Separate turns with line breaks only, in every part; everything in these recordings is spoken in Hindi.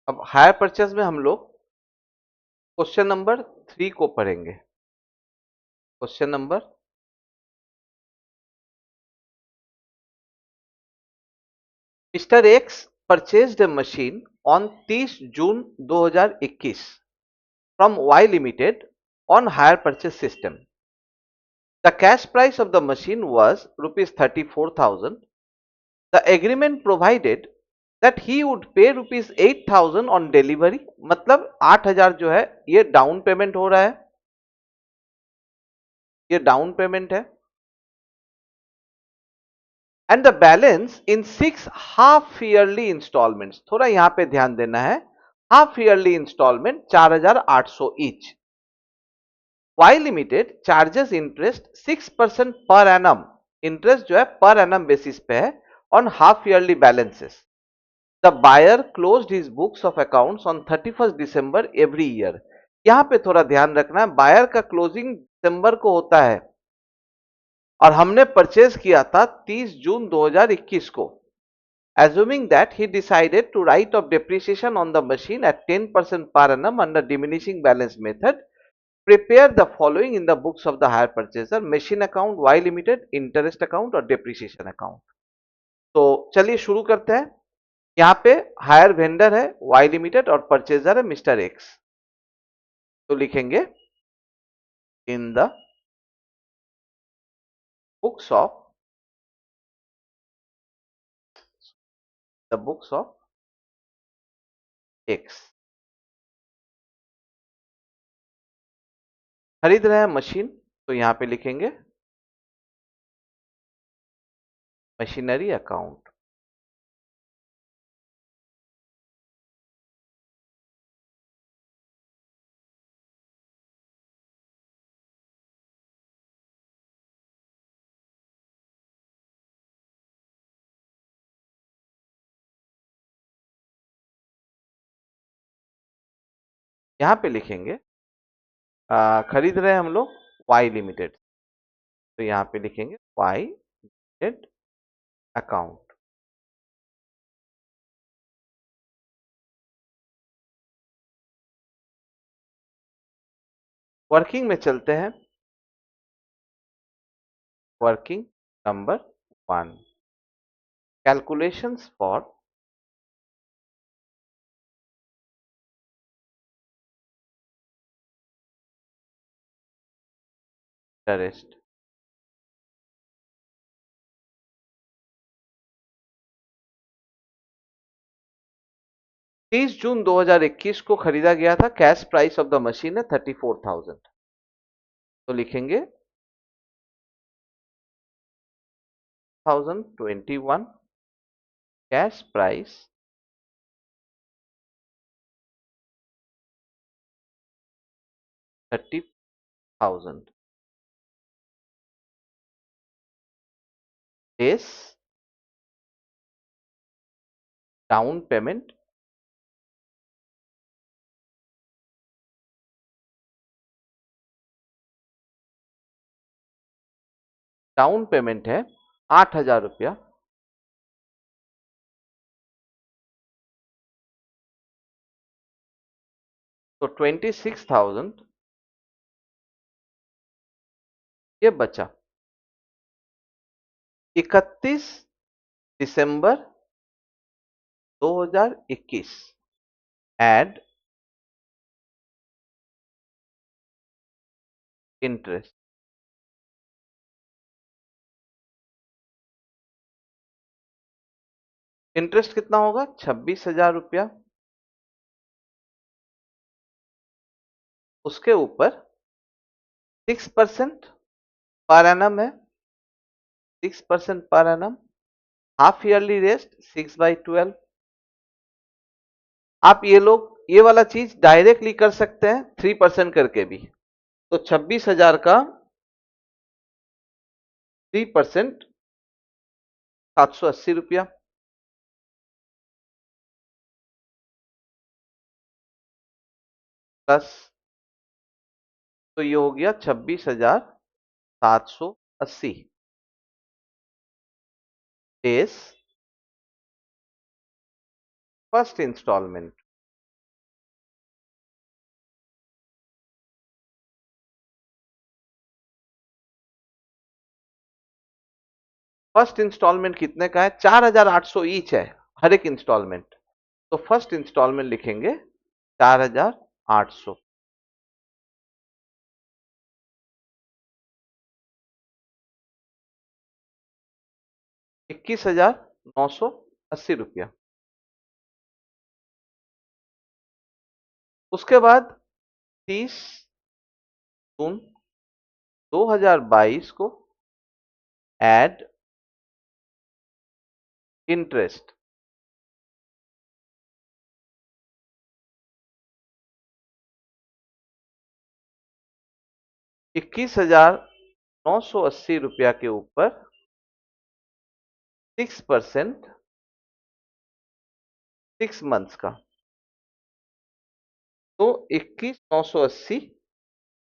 अब हायर परचेज में हम लोग क्वेश्चन नंबर 3 को पढ़ेंगे। Question number mister x purchased a machine on 30 June 2021 from Y Limited on hire purchase system. The cash price of the machine was rupees 34,000. The agreement provided that he would pay rupees 8,000 on delivery. मतलब 8,000 जो है ये डाउन पेमेंट हो रहा है, ये डाउन पेमेंट है, and the balance in 6 half yearly instalments. थोड़ा यहां पे ध्यान देना है, half yearly instalment 4,800 each. Y limited charges interest 6% per annum. Interest जो है पर एनम बेसिस पे है on half yearly balances. The buyer closed his books of accounts on 31 December every year. यहां पे थोड़ा ध्यान रखना है, बायर का क्लोजिंग दिसंबर को होता है और हमने परचेज किया था 30 जून 2021 को। Assuming that he decided to write off depreciation on the machine at 10% per annum under diminishing balance method, prepare the following in the books of the hire purchaser: machine account, Y limited, interest account और depreciation account। तो चलिए शुरू करते हैं। यहाँ पे हायर वेंडर है Y लिमिटेड और परचेजर है मिस्टर एक्स। तो लिखेंगे in the books of x. खरीद रहे हैं मशीन, तो यहां पे लिखेंगे मशीनरी अकाउंट। यहां पे लिखेंगे खरीद रहे हैं हम लोग वाई लिमिटेड, तो यहां पे लिखेंगे वाई लिमिटेड अकाउंट। वर्किंग में चलते हैं। Working number 1, calculations for interest. 30 June 2021 को खरीदा गया था, cash price of the machine है 34,000। तो लिखेंगे 2021 cash price 30,000 is down payment है 8,000 रुपया। तो 26,000 ये बचा। 31 दिसंबर 2021 एड इंटरेस्ट। इंटरेस्ट कितना होगा? 26,000 रुपया। उसके ऊपर 6% पर एनम है, 6% per annum. Half yearly rest 6/12। आप ये लोग ये वाला चीज डायरेक्टली कर सकते हैं 3% करके भी। तो 26,000 का 3% 780 रुपया प्लस, तो ये हो गया 26,780 days first instalment. First instalment कितने का है? 4,800 ईच है हर एक इंस्टॉलमेंट। तो फर्स्ट इंस्टॉलमेंट लिखेंगे 4,800। 21,980 रुपया। उसके बाद 30 जून 2022 को एड इंटरेस्ट। ₹21,980 के ऊपर 6% 6 मंथ्स का। तो 21,980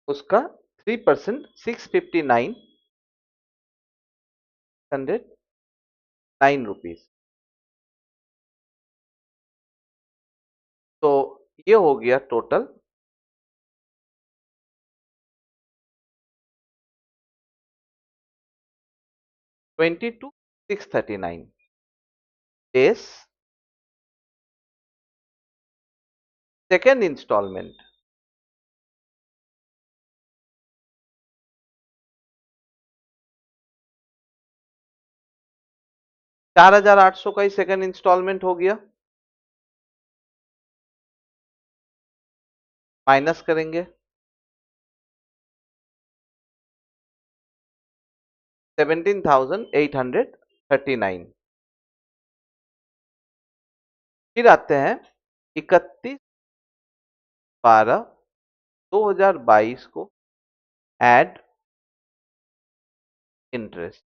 उसका 3% 659,9 रुपीज। तो ये हो गया टोटल 22,639 डेज। सेकेंड इंस्टॉलमेंट 4,800 का ही सेकेंड इंस्टॉलमेंट हो गया। माइनस करेंगे 17,839। फिर आते हैं 31/12/2022 को एड इंटरेस्ट।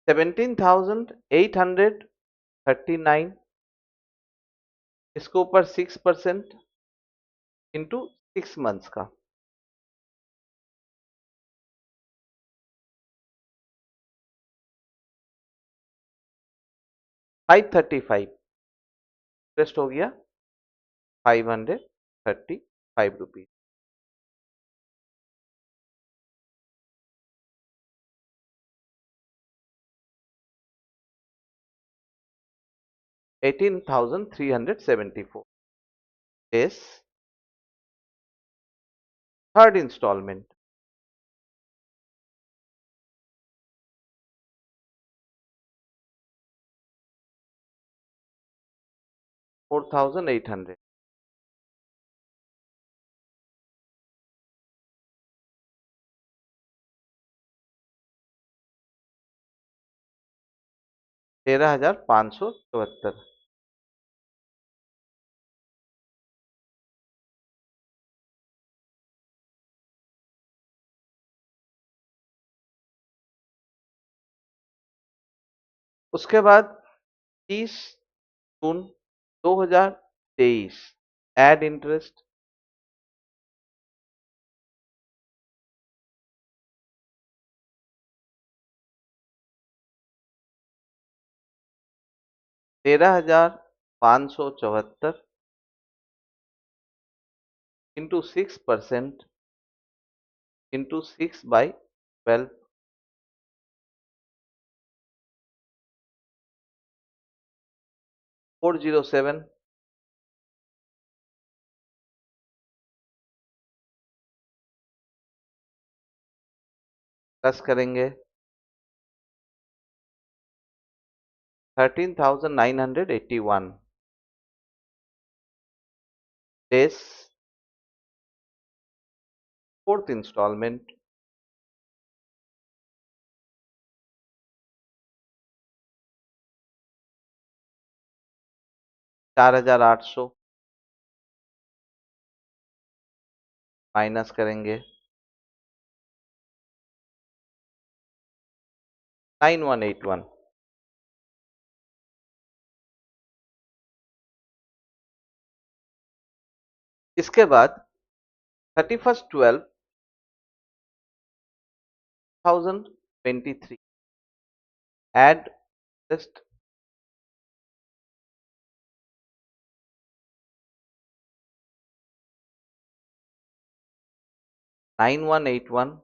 17,839 इसके ऊपर 6% इंटू 6 मंथ्स का। 535 इंटरेस्ट हो गया 535 रुपीज। $18,374 डेज। Third instalment 4,800। $13,574। उसके बाद 30 June 2023 add interest. 13,574 into 6% into 6/12। 407 plus करेंगे 13,981 डेज। फोर्थ इंस्टॉलमेंट 4,800 माइनस करेंगे 9,181। इसके बाद 31/12/2023 add interest. 9181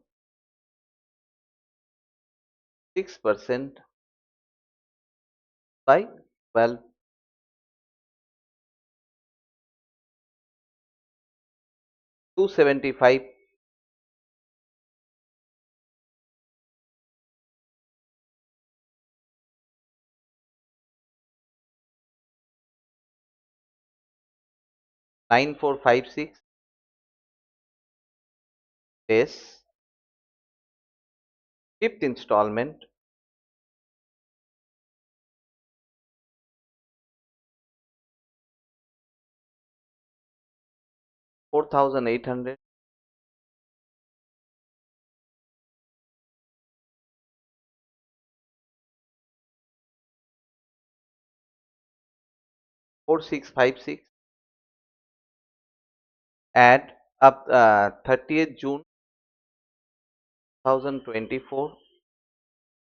6% by 12 275 9456 days. Fifth installment 4800 4656 add up 30th June 2024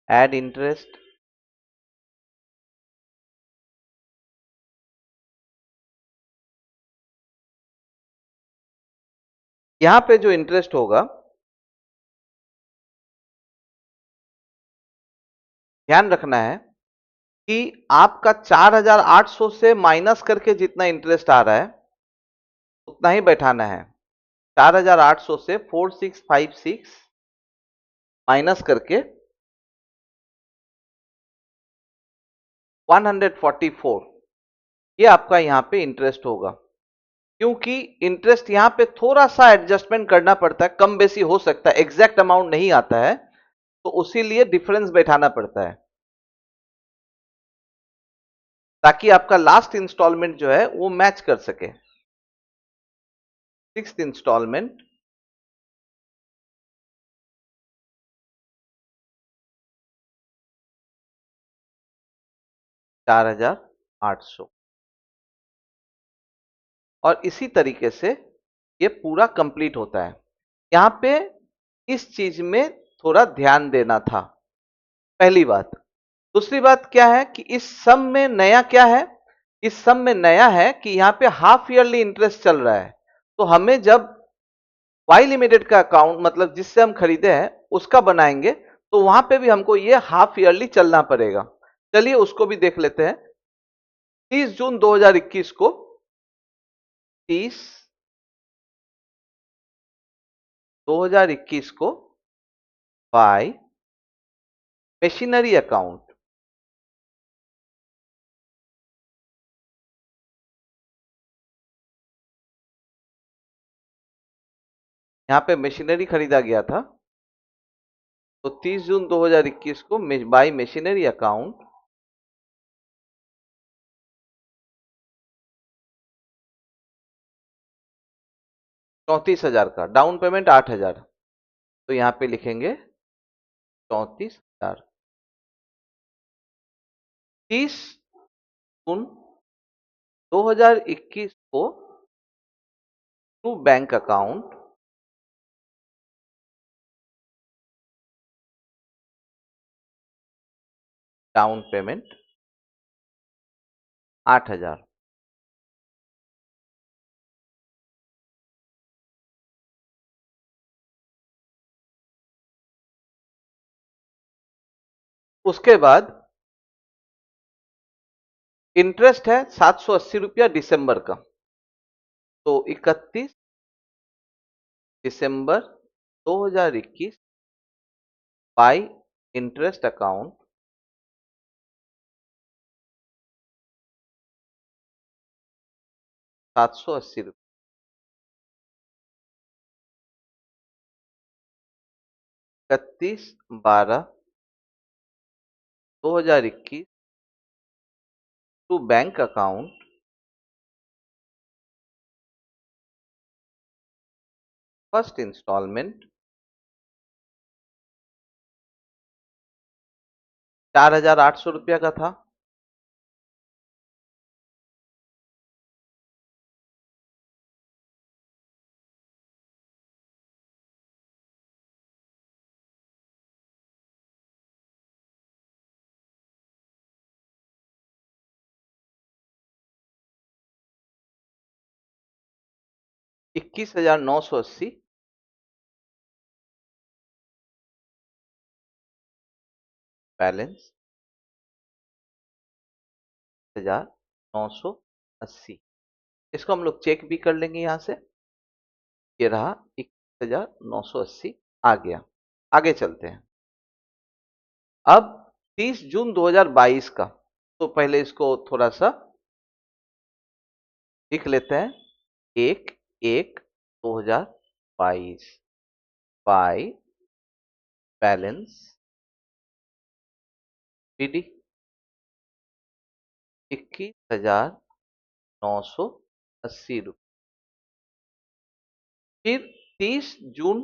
add interest यहाँ पे जो इंटरेस्ट होगा ध्यान रखना है कि आपका 4800 से माइनस करके जितना इंटरेस्ट आ रहा है उतना ही बैठाना है। 4800 से 4656 माइनस करके 144 ये आपका यहाँ पे इंटरेस्ट होगा। क्योंकि इंटरेस्ट यहाँ पे थोड़ा सा एडजस्टमेंट करना पड़ता है, कम बेसी हो सकता है, एग्जैक्ट अमाउंट नहीं आता है, तो उसी लिए डिफरेंस बैठाना पड़ता है ताकि आपका लास्ट इंस्टॉलमेंट जो है वो मैच कर सके। सिक्स्थ इंस्टॉलमेंट 4800 और इसी तरीके से ये पूरा कंप्लीट होता है। यहां पे इस चीज में थोड़ा ध्यान देना था, पहली बात। दूसरी बात क्या है कि इस सम में नया क्या है, इस सम में नया है कि यहां पे हाफ ईयरली इंटरेस्ट चल रहा है। तो हमें जब वाई लिमिटेड का अकाउंट मतलब जिससे हम खरीदे हैं उसका बनाएंगे तो वहां पे भी हमको ये हाफ ईयरली चलना पड़ेगा। चलिए उसको भी देख लेते हैं। 30 जून 2021 को 30 2021 को बाय मशीनरी अकाउंट यहां पे मशीनरी खरीदा गया था। तो 30 जून 2021 को बाय मशीनरी अकाउंट 34,000 का डाउन पेमेंट 8,000। तो यहां पे लिखेंगे 34,000। 30 जून 2021 को to bank account down payment 8,000। उसके बाद इंटरेस्ट है 780 रुपया दिसंबर का। तो 31 दिसंबर 2021 बाय इंटरेस्ट अकाउंट 780 रुपये। 31/12/2021 to bank account first instalment 4,800 रुपया का था। बैलेंस 1980। इसको हम लोग चेक भी कर लेंगे यहां से। ये रहा 21,980 आ गया। आगे चलते हैं। अब 30 जून 2022 का, तो पहले इसको थोड़ा सा लिख लेते हैं। 1/1/2022 बाय बैलेंस पीडी 21,980 रुपये। फिर 30 जून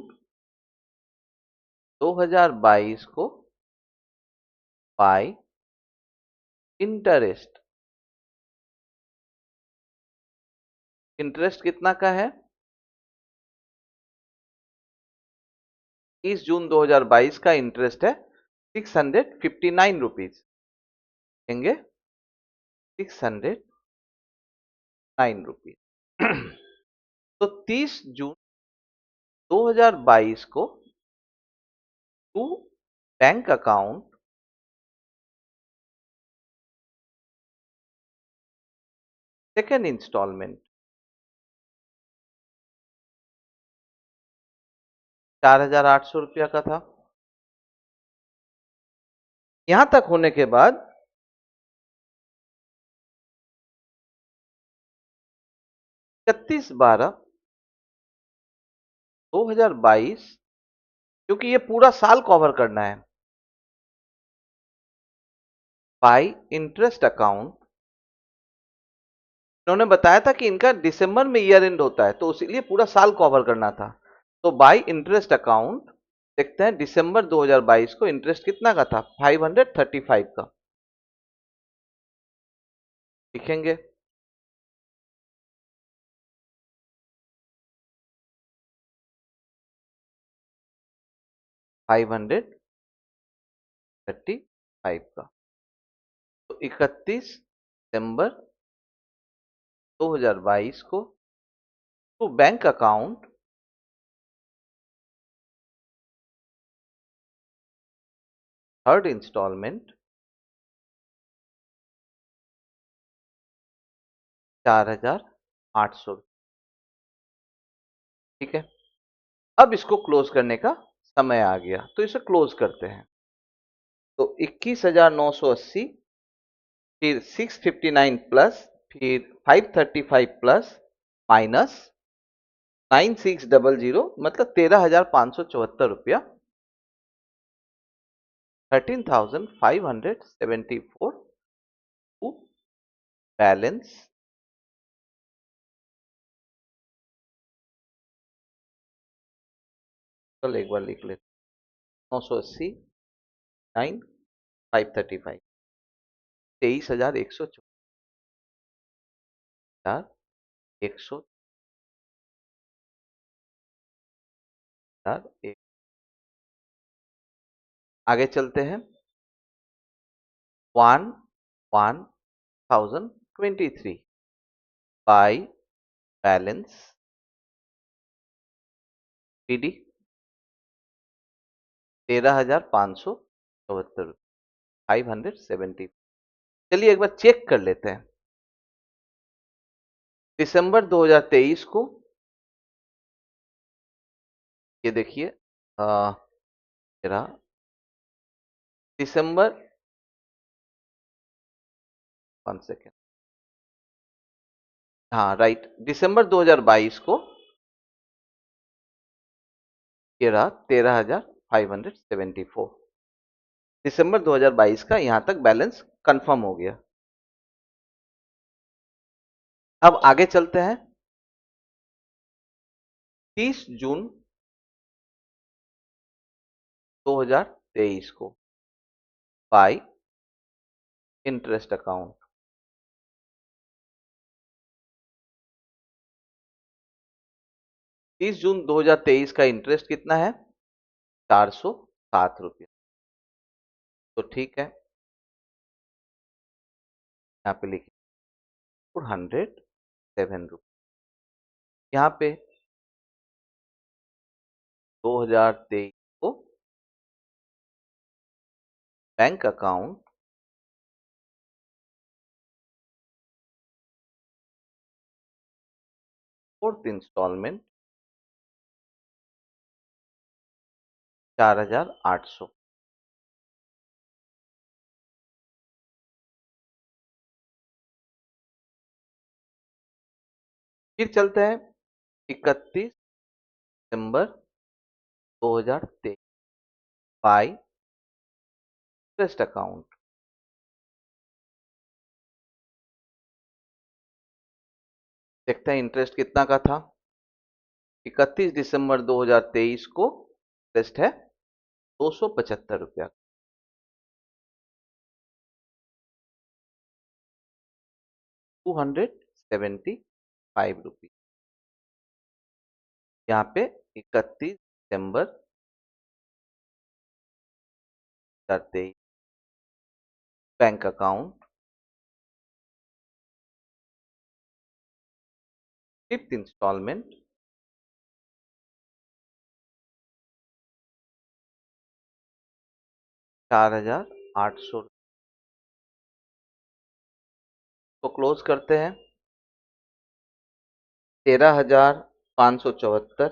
2022 को बाय इंटरेस्ट। इंटरेस्ट कितना का है? 30 जून 2022 का इंटरेस्ट है 659 रुपीज। देंगे 609 रुपीज। तो 30 जून 2022 को to bank account second instalment 4,800 रुपया का था। यहां तक होने के बाद 31/12/2022, क्योंकि ये पूरा साल कवर करना है, बाय इंटरेस्ट अकाउंट। इन्होंने बताया था कि इनका दिसंबर में ईयर एंड होता है, तो इसीलिए पूरा साल कवर करना था। तो बाय इंटरेस्ट अकाउंट देखते हैं दिसंबर 2022 को इंटरेस्ट कितना का था? 535 का। लिखेंगे 535 का। तो 31 दिसंबर 2022 को to bank account third instalment 4,800। ठीक है। अब इसको क्लोज करने का समय आ गया, तो इसे क्लोज करते हैं। तो 21,980, फिर 659 प्लस, फिर 535 प्लस, माइनस 9600, मतलब 13,574 रुपया। 13,574 टू बैलेंस कल एक बार लिख लेते। 980 9,535 23,114 एक। आगे चलते हैं। 1,1,023 बाय बैलेंस पीडी 13,574, 570। चलिए एक बार चेक कर लेते हैं। दिसंबर 2023 को ये देखिए, मेरा दिसंबर, 1 सेकेंड, हाँ राइट, दिसंबर 2022 को ये रहा 13,574। दिसंबर 2022 का यहां तक बैलेंस कंफर्म हो गया। अब आगे चलते हैं। 30 जून 2023 को बाय इंटरेस्ट अकाउंट। 30 जून 2023 का इंटरेस्ट कितना है? 407 रुपये। तो ठीक है, यहाँ पे लिखिए 407 रुपये। यहाँ पे 2023 को बैंक अकाउंट फोर्थ इंस्टॉलमेंट 4,800। फिर चलते हैं 31 दिसंबर 2023 बाय इंटरेस्ट अकाउंट। देखते हैं इंटरेस्ट कितना का था। 31 दिसंबर 2023 को इंटरेस्ट है 275 रुपया, 275 रुपीज। यहाँ पे 31 दिसंबर 2023 बैंक अकाउंट फिफ्थ इंस्टॉलमेंट 4,800 को क्लोज करते हैं। 13,574,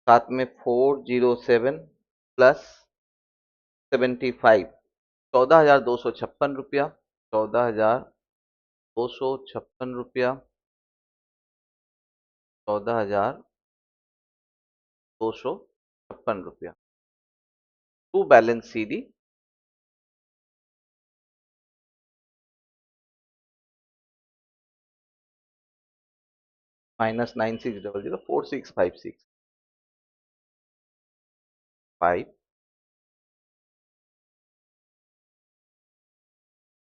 साथ में 407 प्लस 75, 14,256 रुपया, 14,256 रुपया, 14,256 रुपया। टू बैलेंस CD -9600 4656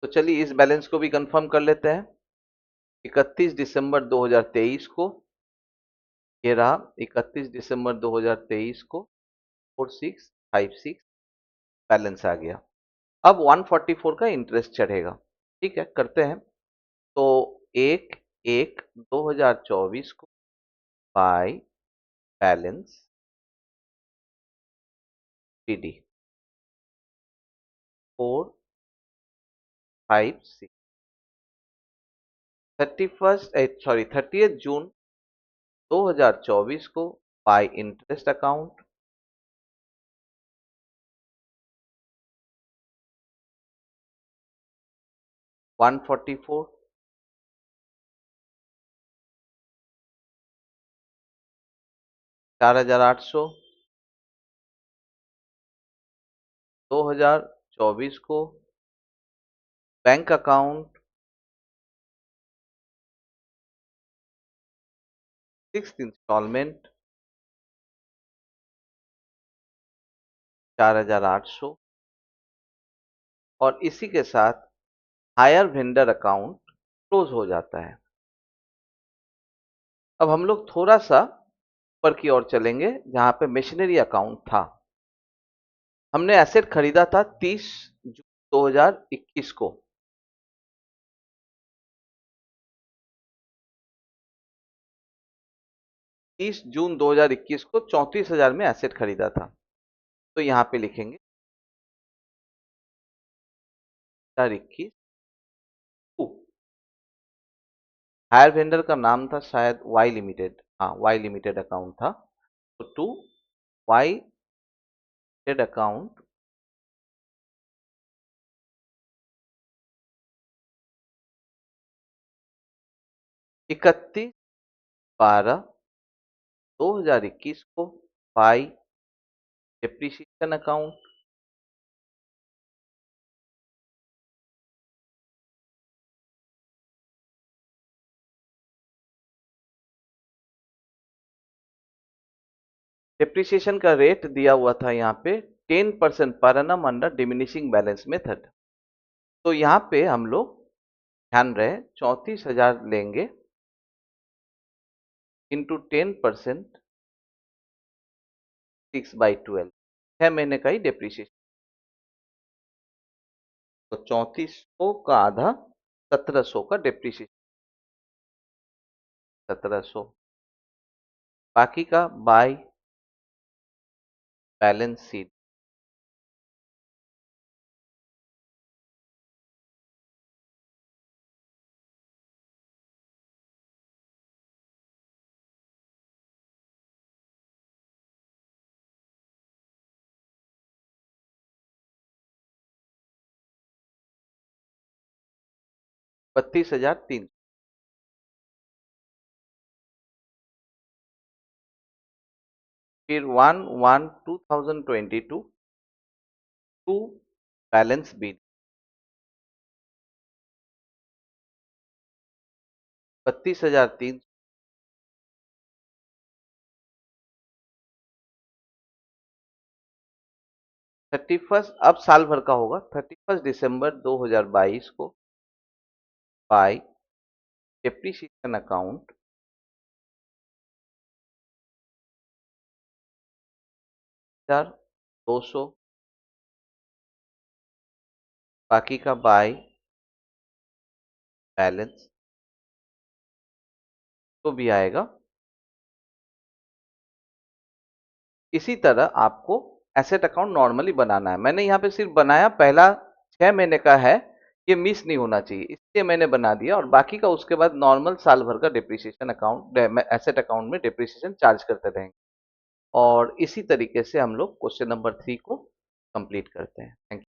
तो चलिए इस बैलेंस को भी कंफर्म कर लेते हैं। 31 दिसंबर 2023 को, ये रहा 31 दिसंबर 2023 को 4656 बैलेंस आ गया। अब 144 का इंटरेस्ट चढ़ेगा। ठीक है, करते हैं। तो 1/1/2024 को बाय बैलेंस CD 456 30 जून 2024 को बाय इंटरेस्ट अकाउंट 144 4,800 2024 को बैंक अकाउंट सिक्स इंस्टॉलमेंट 4,800 और इसी के साथ हायर वेंडर अकाउंट क्लोज हो जाता है। अब हम लोग थोड़ा सा ऊपर की ओर चलेंगे जहां पे मशीनरी अकाउंट था। हमने एसेट खरीदा था 30 जून 2021 को। 30 जून 2021 को 34,000 में एसेट खरीदा था। तो यहाँ पे लिखेंगे 2021 हायर वेंडर का नाम था शायद वाई लिमिटेड। हाँ, वाई लिमिटेड अकाउंट था। तो टू वाई लिमिटेड अकाउंट 31/12/2021 को बाई डेप्रीशिएशन अकाउंट डेप्रीशिएशन का रेट दिया हुआ था यहाँ पे 10% per annum under diminishing balance method. तो यहाँ पे हम लोग ध्यान रहे 34,000 लेंगे इंटू 10% 6/12 6 महीने का ही डेप्रीशिएशन। तो 3400 का आधा 1700 का डेप्रीशिएशन 1700 बाकी का बाय बैलेंस शीट 32,300। फिर 1/1/2022 टू बैलेंस बिल 32,300। 31st अब साल भर का होगा, 31 दिसंबर 2022 को बाय डेप्रीशिएशन अकाउंट 200, बाकी का बाय बैलेंस तो भी आएगा। इसी तरह आपको एसेट अकाउंट नॉर्मली बनाना है। मैंने यहाँ पे सिर्फ बनाया, पहला 6 महीने का है, ये मिस नहीं होना चाहिए, इसलिए मैंने बना दिया। और बाकी का उसके बाद नॉर्मल साल भर का डिप्रिसिएशन अकाउंट, एसेट अकाउंट में डिप्रिसिएशन चार्ज करते रहेंगे। और इसी तरीके से हम लोग क्वेश्चन नंबर 3 को कंप्लीट करते हैं। Thank you.